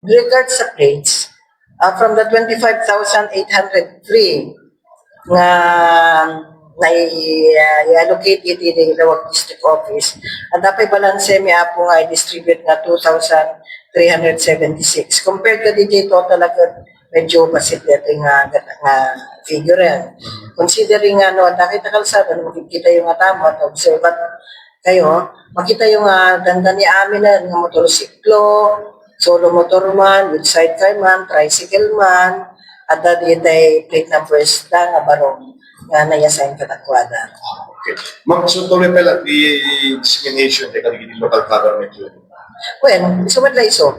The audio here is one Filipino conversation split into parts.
regard sa plates, from the 25,803 nga i-allocate iti di Ilawag District Office, at dapat balanse mi apo nga i-distribute na 2,376. Compared ka DJ total agad, medyo basit dito nga figure yan. Considering nakita kalsada, makikita yung tama at observat kayo, makita yung ganda ni amin na nga motorsiklo, solo motorman, with sidecar man, tricycle man, at dito plate numbers da nga barong nga nayasayin katakwada. Okay. Ma'am, so tuloy pala dissemination kay kaniging local government yun? Well, sumad na iso.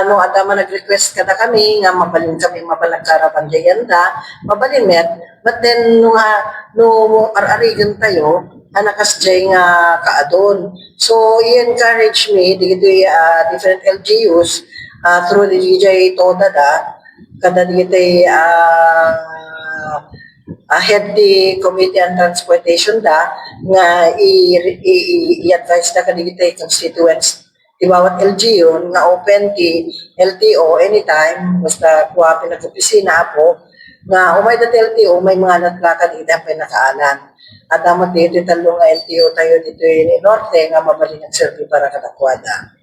Nung adama nag-request kada kami nga mabalin kami mabalagkarapan dayanda, mabalin met. But then nung ararigan tayo, anakas jay nga kaadon. So i-encourage me dito different LGUs through the DJ Toda da kada dito head the Committee on Transportation da nga i-advise na kanigita constituents di bawat LGU nga open ti LTO anytime basta kuha pinag-opisina po nga umay dat LTO may mga natlakad ita pinakaanan at damat dito talong nga LTO tayo dito ni Norte nga mabalin ang survey para katakwada.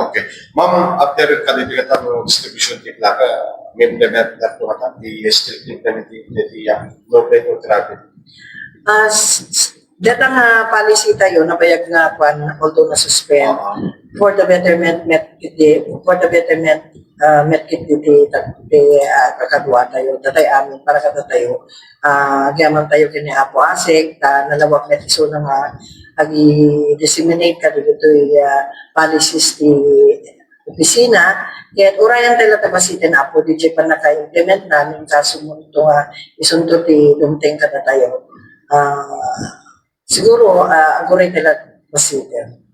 Okay. Ma'am, after kanibigatan mo distribution ti plaka, may implement na ito at the strict implementing the no plate or traffic? Data nga policy tayo na bayag nga kwan although na suspend for the betterment met kiti kakadwa tayo datay amin para kada tayo gaman tayo kini Apo Asik nalawak met iso na nga agi-disseminate ka dito policies ti opisina kaya urayan tayo tabasitin Apo DJ pa naka-implement namin kasumunto nga isunto ti dumteng kada tayo siguro aguray tayo basitin.